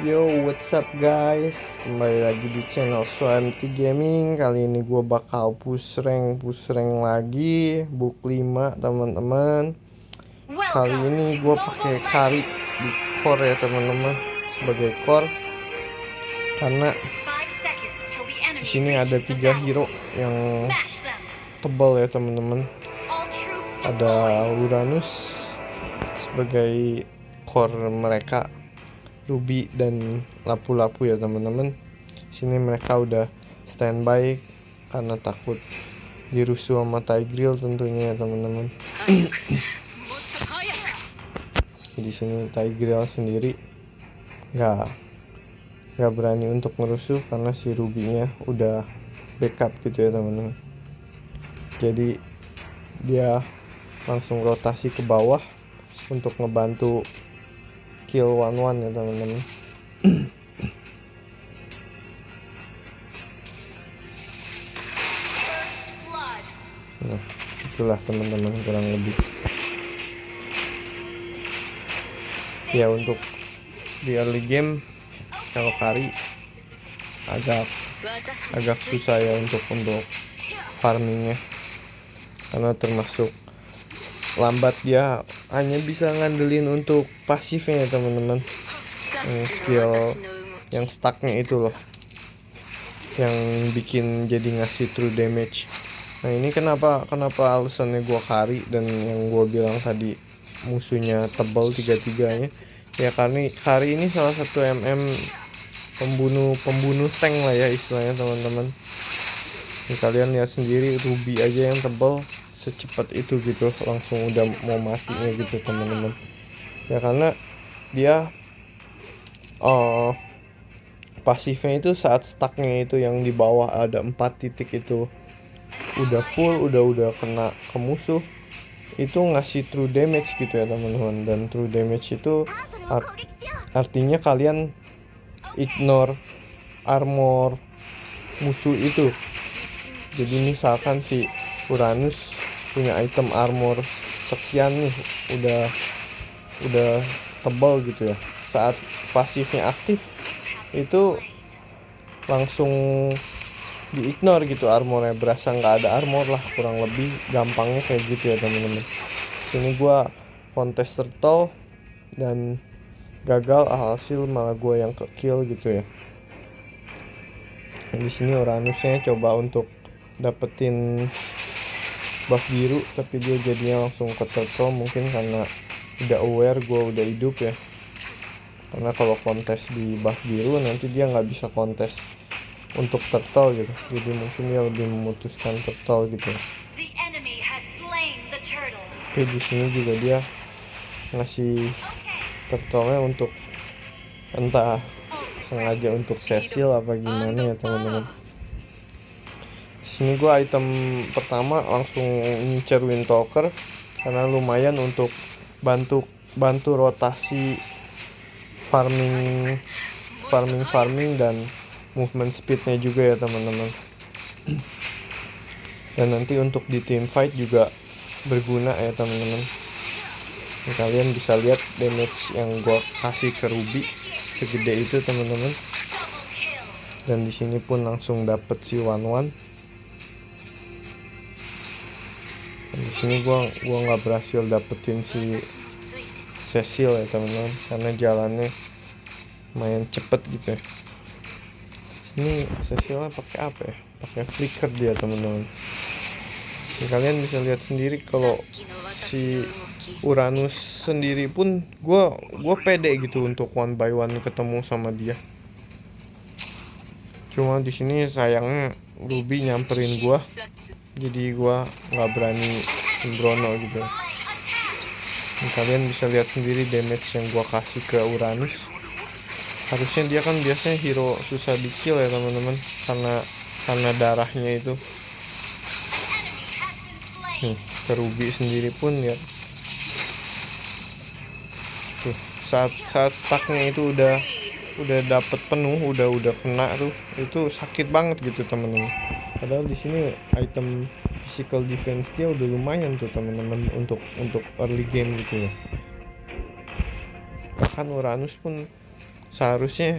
Yo, what's up guys? Kembali lagi di channel SWMT Gaming. Kali ini gue bakal push rank lagi, book 5 teman-teman. Kali ini gue pakai Kari di core ya teman-teman, sebagai core. Karena di sini ada 3 hero yang tebal ya teman-teman. Ada Uranus sebagai core mereka, Ruby dan lapu-lapu ya teman-teman. Sini mereka udah standby karena takut dirusuh sama Tigreal tentunya ya teman-teman. Di sini Tigreal sendiri nggak berani untuk ngerusuh karena si Ruby-nya udah backup gitu ya teman-teman. Jadi dia langsung rotasi ke bawah untuk ngebantu kill 1-1 ya teman-teman. Nah, itulah teman-teman kurang lebih. Ya untuk di early game kalau Kari agak susah ya untuk farmingnya, karena termasuk lambat, dia hanya bisa ngandelin untuk pasifnya ya teman-teman. Skill yang stucknya itu loh yang bikin jadi ngasih true damage. Nah ini kenapa alasannya gua Kari dan yang gua bilang tadi musuhnya tebal tiga-tiganya ya, karena Kari ini salah satu pembunuh tank lah ya istilahnya teman-teman. Kalian lihat sendiri Ruby aja yang tebal secepat itu gitu, langsung udah mau matinya gitu teman-teman. Ya karena dia pasifnya itu saat stucknya itu yang di bawah ada 4 titik itu udah full, udah kena ke musuh, itu ngasih true damage gitu ya teman-teman. Dan true damage itu artinya kalian ignore armor musuh itu. Jadi misalkan si Uranus punya item armor sekian nih, udah tebal gitu ya, saat pasifnya aktif itu langsung di ignore gitu armornya, berasa nggak ada armor lah, kurang lebih gampangnya kayak gitu ya teman-teman. Sini gua kontes turtle dan gagal, hasil malah gua yang ke kill gitu ya. Di sini Uranusnya coba untuk dapetin buff biru, tapi dia jadinya langsung ke turtle, mungkin karena udah aware gua udah hidup ya. Karena kalau kontes di buff biru nanti dia nggak bisa kontes untuk turtle gitu, jadi mungkin dia lebih memutuskan turtle gitu. Oke, di sini juga dia ngasih turtle-nya untuk entah sengaja untuk Cecil apa gimana ya teman-teman. Di sini gua item pertama langsung ngincer Windtalker karena lumayan untuk bantu rotasi farming dan movement speednya juga ya teman-teman. Dan nanti untuk di team fight juga berguna ya teman-teman. Kalian bisa lihat damage yang gua kasih ke Ruby segede itu teman-teman. Dan di sini pun langsung dapet si 1-1. Dan di sini gua nggak berhasil dapetin si Cecil ya teman-teman, karena jalannya lumayan cepet gitu ya. Ini Cecilnya pakai apa ya? Pakai flicker dia teman-teman. Kalian bisa lihat sendiri kalau si Uranus sendiri pun gue pede gitu untuk 1-by-1 ketemu sama dia. Cuma di sini sayangnya Ruby nyamperin gue, jadi gue nggak berani sembrono gitu. Kalian bisa lihat sendiri damage yang gue kasih ke Uranus. Harusnya dia kan biasanya hero susah di kill ya teman-teman, karena darahnya itu. Nih, ke Ruby sendiri pun ya. Tuh, saat stucknya itu udah dapet penuh, udah kena tuh, itu sakit banget gitu teman-teman. Padahal di sini item physical defense dia udah lumayan tuh teman-teman untuk early game gitu ya. Bahkan Uranus pun seharusnya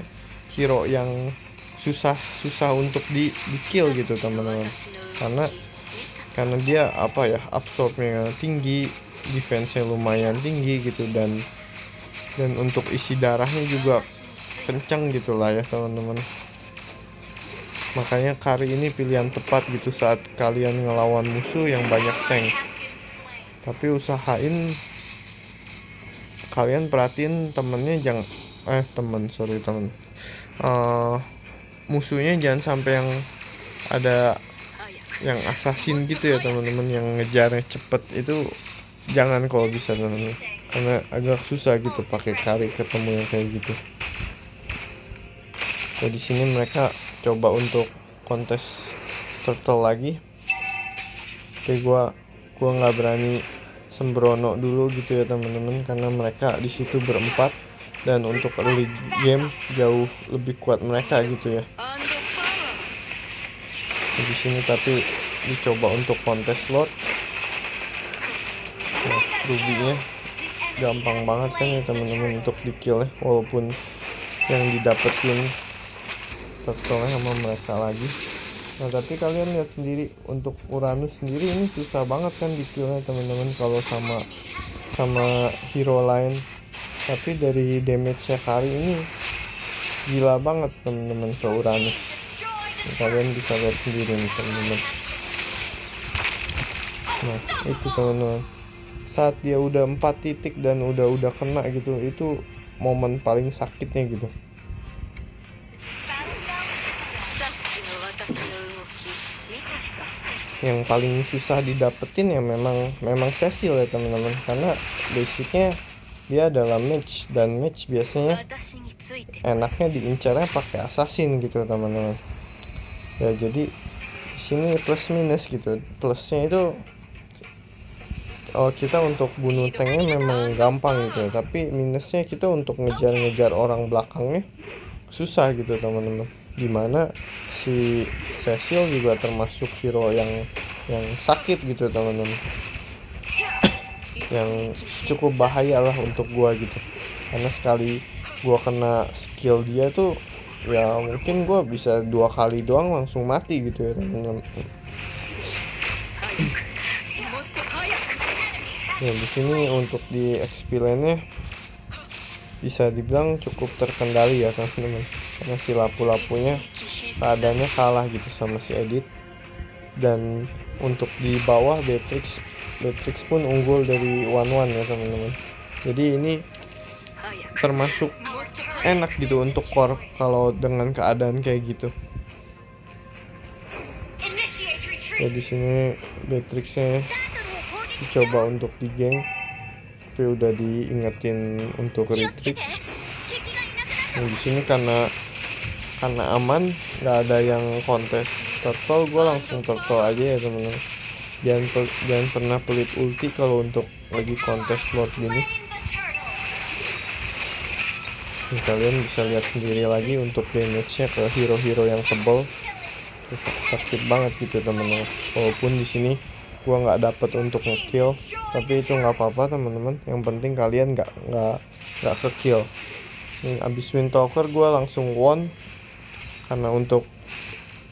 hero yang susah untuk di kill gitu teman-teman, karena dia absorbnya tinggi, defense-nya lumayan tinggi gitu, dan untuk isi darahnya juga kenceng gitu lah ya teman-teman. Makanya Kari ini pilihan tepat gitu saat kalian ngelawan musuh yang banyak tank. Tapi usahain kalian perhatiin temennya jangan temen musuhnya jangan sampai yang ada yang assassin gitu ya teman-teman, yang ngejarnya cepet itu jangan kalau bisa teman-teman, karena agak susah gitu pakai Kari ketemu yang kayak gitu. Jadi di sini mereka coba untuk kontes turtle lagi. Oke, gua nggak berani sembrono dulu gitu ya teman-teman, karena mereka di situ berempat dan untuk early game jauh lebih kuat mereka gitu ya. Di sini tapi dicoba untuk kontes Lord. Nah, Ruby-nya gampang banget kan ya teman-teman untuk di kill ya, walaupun yang didapetin turtle sama mereka lagi. Nah, tapi kalian lihat sendiri untuk Uranus sendiri ini susah banget kan di killnya teman-teman kalau sama hero lain. Tapi dari damage-nya Kari ini gila banget teman-teman ke Uranus. Kalian bisa lihat sendiri nih teman-teman. Nah, itu teman-teman, saat dia udah 4 titik dan udah kena gitu, itu momen paling sakitnya gitu. Yang paling susah didapetin ya memang Cecil ya teman-teman, karena basicnya dia adalah mage, dan mage biasanya enaknya diincarnya pakai assassin gitu teman-teman. Ya jadi di sini plus minus gitu. Plusnya itu kita untuk bunuh tanknya memang gampang gitu, tapi minusnya kita untuk ngejar orang belakangnya susah gitu teman-teman. Dimana si Cecil juga termasuk hero yang sakit gitu teman-teman, yang cukup bahaya lah untuk gua gitu, karena sekali gua kena skill dia tuh ya mungkin gua bisa 2 kali doang langsung mati gitu ya teman-teman. Ya di sini untuk di XP lane-nya bisa dibilang cukup terkendali ya teman-teman, karena si lapu-lapunya keadaannya kalah gitu sama si Edit. Dan untuk di bawah Beatrix pun unggul dari One ya teman-teman. Jadi ini termasuk enak gitu untuk core kalau dengan keadaan kayak gitu. Ya di sini Beatrixnya dicoba untuk di gank, tapi udah diingetin untuk retreat. Nah, di sini karena aman, nggak ada yang kontes turtle, gue langsung turtle aja ya teman-teman. Jangan pernah pelit ulti kalau untuk lagi kontes Lord gini. Nih, kalian bisa lihat sendiri lagi untuk damage-nya ke hero-hero yang tebal, sakit banget gitu teman-teman. Walaupun di sini gua nggak dapet untuk nge-kill, tapi itu nggak apa-apa teman-teman. Yang penting kalian nggak ke-kill. Nih, abis Windtalker gua langsung won, karena untuk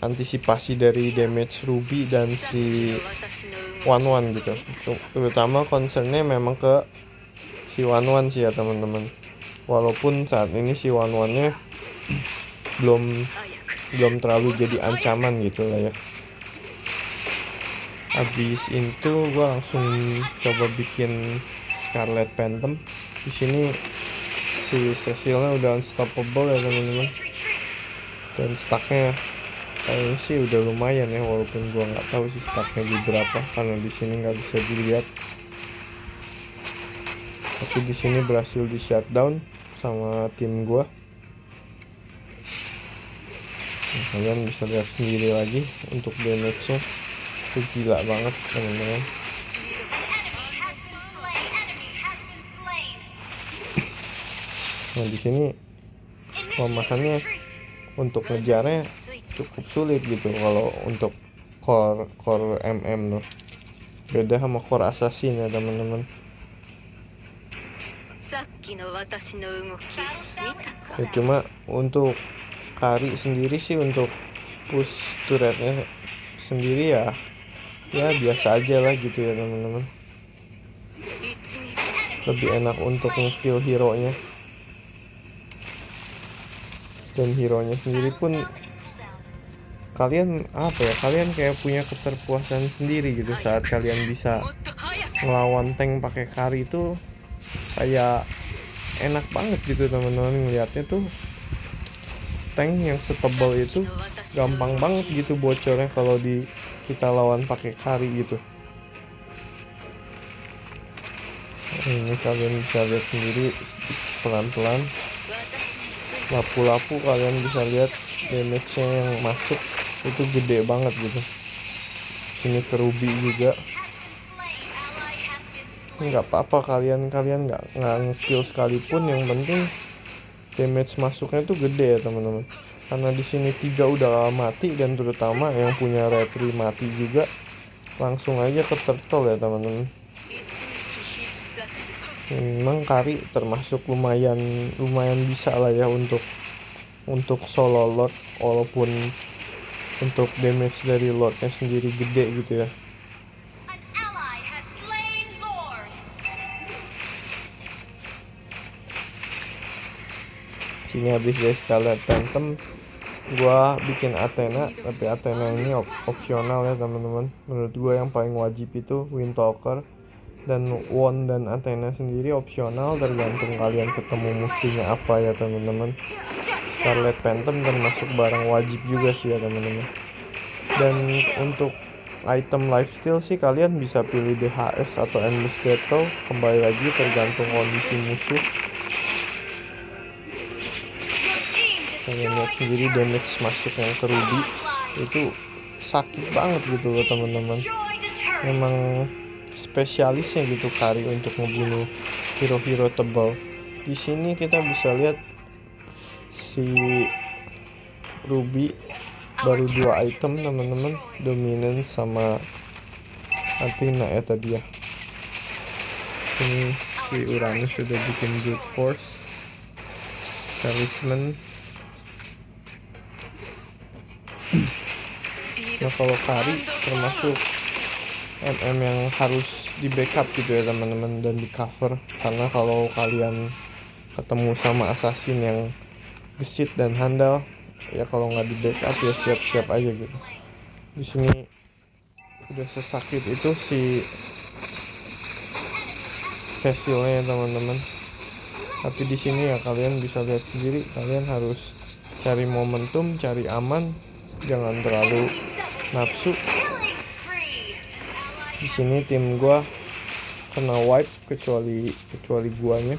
antisipasi dari damage Ruby dan si One gitu. Terutama concernnya memang ke si One sih ya teman-teman. Walaupun saat ini si One-nya belum terlalu jadi ancaman gitu lah ya. Habis itu gua langsung coba bikin Scarlet Phantom. Di sini si Cecilnya udah unstoppable ya teman-teman. Dan stacknya kayaknya sih udah lumayan ya, walaupun gua nggak tahu sih stacknya di berapa karena di sini nggak bisa dilihat. Tapi di sini berhasil di shutdown sama tim gua. Nah, kalian bisa lihat sendiri lagi untuk damage-nya, itu gila banget teman-teman. Nah di sini pemahamannya untuk ngejarnya cukup sulit gitu kalau untuk core MM loh. Beda sama core assassin ya teman-teman. Ya cuma untuk Kari sendiri sih, untuk push turretnya sendiri ya biasa aja lah gitu ya teman-teman. Lebih enak untuk nge-kill hero nya, dan hero nya sendiri pun kalian kayak punya keterpuasan sendiri gitu saat kalian bisa ngelawan tank pakai Kari itu. Kayak enak banget gitu teman-teman ngeliatnya tuh, tank yang setebal itu gampang banget gitu bocornya kalau kita lawan pakai Kari gitu. Ini kalian bisa lihat sendiri pelan-pelan, lapu-lapu kalian bisa lihat damage-nya yang masuk itu gede banget gitu. Sini ke Ruby juga nggak apa-apa, kalian nggak nge-kill sekalipun, yang penting damage masuknya tuh gede ya teman-teman. Karena di sini 3 udah mati, dan terutama yang punya retri mati juga, langsung aja ke turtle ya teman-teman. Memang Kari termasuk lumayan bisa lah ya untuk solo lord, walaupun untuk damage dari lordnya sendiri gede gitu ya. Sini habis dari Scarlet Phantom gua bikin Athena, tapi Athena ini opsional ya teman-teman. Menurut gua yang paling wajib itu Windtalker, dan Wand dan Athena sendiri opsional, tergantung kalian ketemu musuhnya apa ya teman-teman. Scarlet Phantom termasuk barang wajib juga sih ya teman-teman. Dan untuk item lifesteal sih kalian bisa pilih DHS atau Endless Battle, kembali lagi tergantung kondisi musuh. Kalian lihat sendiri damage masuk yang ke Ruby itu sakit banget gitu loh teman-teman. Memang spesialisnya gitu Kari untuk ngebunuh hero-hero tebal. Di sini kita bisa lihat si Ruby baru 2 item teman-teman, Dominance sama Athena ya tadi ya. Ini si Uranus sudah bikin Brute Force, Talisman. Nah kalau Kari termasuk MM yang harus di backup gitu ya teman-teman, dan di cover, karena kalau kalian ketemu sama assassin yang gesit dan handal ya, kalau nggak di backup ya siap-siap aja gitu. Di sini udah sesakit itu si Cecilnya ya teman-teman. Tapi di sini ya kalian bisa lihat sendiri, kalian harus cari momentum, cari aman, jangan terlalu nafsu. Di sini tim gua kena wipe kecuali guanya.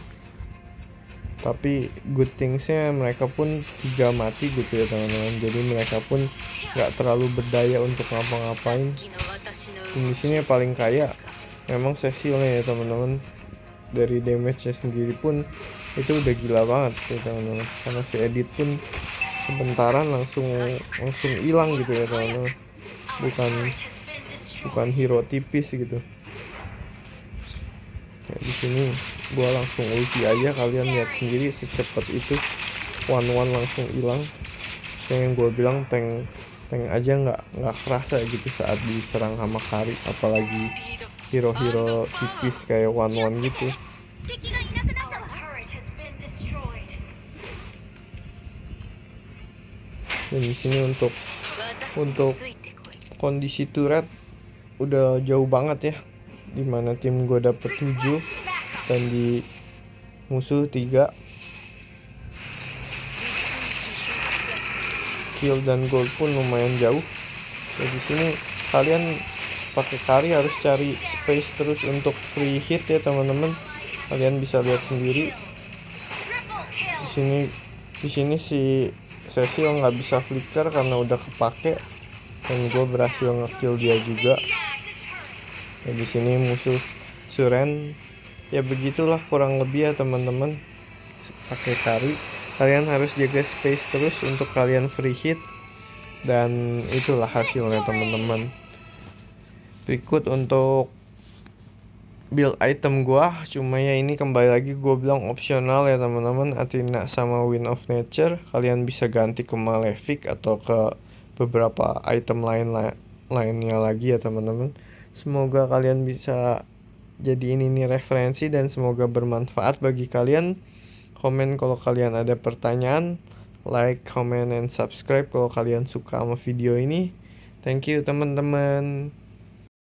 Tapi good thingsnya mereka pun 3 mati gitu ya teman-teman. Jadi mereka pun nggak terlalu berdaya untuk ngapa-ngapain. Dan di sini yang paling kaya memang Cecilnya ya teman-teman. Dari damage-nya sendiri pun itu udah gila banget ya teman-teman. Karena si Edit pun sebentaran langsung hilang gitu ya teman-teman. Bukan hero tipis gitu. Ya, di sini gua langsung ulti aja, kalian lihat sendiri secepat itu one langsung hilang. Yang gua bilang tank aja nggak kerasa gitu saat diserang sama Kari, apalagi hero-hero tipis kayak one gitu. Dan di sini untuk kondisi turret udah jauh banget ya, dimana tim gue dapet 7 dan di musuh 3. Kill dan gold pun lumayan jauh. Jadi sini kalian pakai Kari harus cari space terus untuk free hit ya teman-teman. Kalian bisa lihat sendiri di sini si Cecil nggak bisa flicker karena udah kepake, dan gue berhasil ngekill dia juga. Ya, di sini musuh Suren. Ya begitulah kurang lebih ya teman-teman. Pakai Kari kalian harus jaga space terus untuk kalian free hit, dan itulah hasilnya teman-teman. Berikut untuk build item gua. Cuma ya ini kembali lagi gua bilang opsional ya teman-teman. Athena sama Wind of Nature kalian bisa ganti ke Malefic atau ke beberapa item lainnya lagi ya teman-teman. Semoga kalian bisa jadi ini nih referensi dan semoga bermanfaat bagi kalian. Komen kalau kalian ada pertanyaan, like, comment, and subscribe kalau kalian suka sama video ini. Thank you teman-teman.